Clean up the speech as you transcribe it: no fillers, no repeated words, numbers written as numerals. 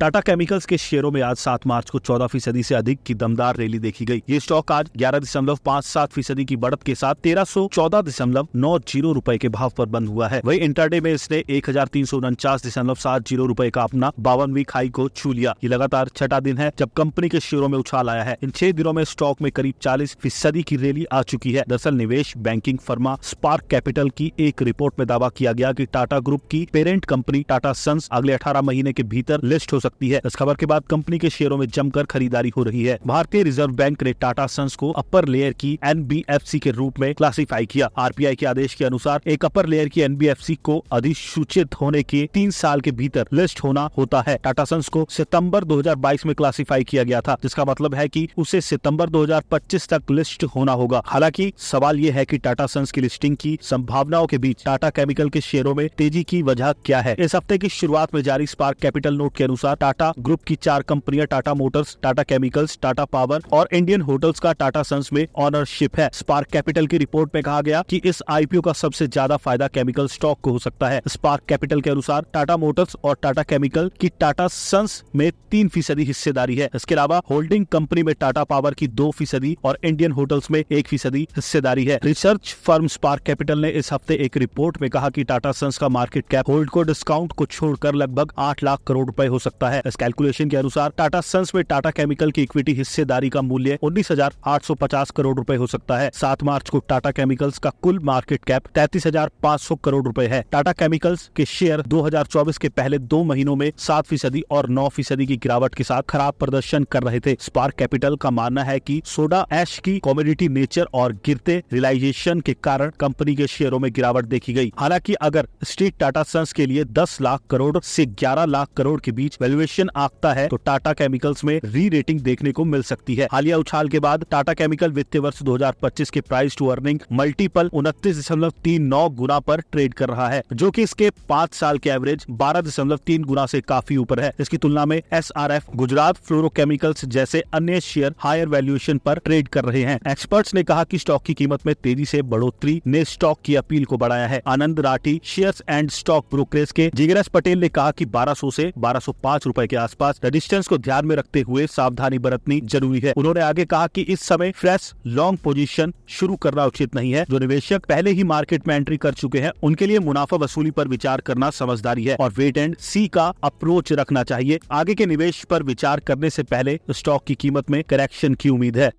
Tata chemicals के शेयरों में आज 7 मार्च को 14% से अधिक की दमदार रैली देखी गई। ये स्टॉक आज 11.57% की बढ़त के साथ 1314.90 रुपए के भाव पर बंद हुआ है। वहीं इंट्राडे में इसने 1349.70 रुपए का अपना 52वीं वीक हाई को छू लिया। ये लगातार छठा दिन है जब कंपनी के शेयरों में उछाल आया है। इन 6 दिनों में स्टॉक में करीब 40% की रैली आ चुकी है। दरअसल निवेश बैंकिंग फर्मा स्पार्क कैपिटल की एक रिपोर्ट में दावा किया गया कि टाटा ग्रुप की पेरेंट कंपनी टाटा सन्स अगले 18 महीने के भीतर लिस्ट हो सकती है। इस खबर के बाद कंपनी के शेयरों में जमकर खरीदारी हो रही है। भारतीय रिजर्व बैंक ने टाटा सन्स को अपर लेयर की एनबीएफसी के रूप में क्लासिफाई किया। आरबीआई के आदेश के अनुसार एक अपर लेयर की एनबीएफसी को अधिसूचित होने के 3 साल के भीतर लिस्ट होना होता है। टाटा सन्स को सितंबर 2022 में क्लासिफाई किया गया था, जिसका मतलब है कि उसे सितंबर 2025 तक लिस्ट होना होगा। हालांकि सवाल यह है कि टाटा सन्स की लिस्टिंग की संभावनाओं के बीच टाटा केमिकल के शेयरों में तेजी की वजह क्या है। इस हफ्ते की शुरुआत में जारी स्पार्क कैपिटल नोट के अनुसार टाटा ग्रुप की 4 कंपनियां Tata Motors, Tata chemicals, Tata power और इंडियन होटल्स का टाटा सन्स में ऑनरशिप है। स्पार्क कैपिटल की रिपोर्ट में कहा गया कि इस आईपीओ का सबसे ज्यादा फायदा केमिकल स्टॉक को हो सकता है। स्पार्क कैपिटल के अनुसार टाटा मोटर्स और टाटा केमिकल की टाटा सन्स में 3% हिस्सेदारी है। इसके अलावा होल्डिंग कंपनी में टाटा पावर की 2% और इंडियन होटल्स में 1% हिस्सेदारी है। रिसर्च फर्म स्पार्क कैपिटल ने इस हफ्ते एक रिपोर्ट में कहा कि टाटा सन्स का मार्केट कैप होल्ड को डिस्काउंट को छोड़कर लगभग 8 लाख करोड़ रुपए हो सकता है। इस कैलकुलेशन के अनुसार टाटा सन्स में टाटा केमिकल की इक्विटी हिस्सेदारी का मूल्य 19,850 करोड़ रुपए हो सकता है। 7 मार्च को टाटा केमिकल्स का कुल मार्केट कैप 33,500 करोड़ रुपए है। टाटा केमिकल्स के शेयर 2024 के पहले 2 महीनों में 7% और 9% की गिरावट के साथ खराब प्रदर्शन कर रहे थे। स्पार्क कैपिटल का मानना है कि सोडा ऐश की कमोडिटी नेचर और गिरते रियलाइजेशन के कारण कंपनी के शेयरों में गिरावट देखी गई। हालांकि अगर स्ट्रीट टाटा सन्स के लिए 10 लाख करोड़ से 11 लाख करोड़ के बीच वैल्यूएशन आंकता है तो टाटा केमिकल्स में री रेटिंग देखने को मिल सकती है। हालिया उछाल के बाद टाटा केमिकल वित्तीय वर्ष 2025 के प्राइस टू अर्निंग मल्टीपल 29.39 गुना पर ट्रेड कर रहा है, जो कि इसके 5 साल के एवरेज 12.3 गुना से काफी ऊपर है। इसकी तुलना में एसआरएफ, गुजरात फ्लोरोकेमिकल्स जैसे अन्य शेयर हायर वैल्यूएशन पर ट्रेड कर रहे हैं। एक्सपर्ट्स ने कहा कि स्टॉक की कीमत में तेजी से बढ़ोतरी ने स्टॉक की अपील को बढ़ाया है। Anand Rathi shares and stock brokerage के जिगरस पटेल ने कहा कि 1200 से 1205 रुपए के आसपास रेजिस्टेंस को ध्यान में रखते हुए सावधानी बरतनी जरूरी है। उन्होंने आगे कहा कि इस समय फ्रेश लॉन्ग पोजीशन शुरू करना उचित नहीं है। जो निवेशक पहले ही मार्केट में एंट्री कर चुके हैं उनके लिए मुनाफा वसूली पर विचार करना समझदारी है और वेट एंड सी का अप्रोच रखना चाहिए। आगे के निवेश पर विचार करने से पहले स्टॉक की कीमत में करेक्शन की उम्मीद है।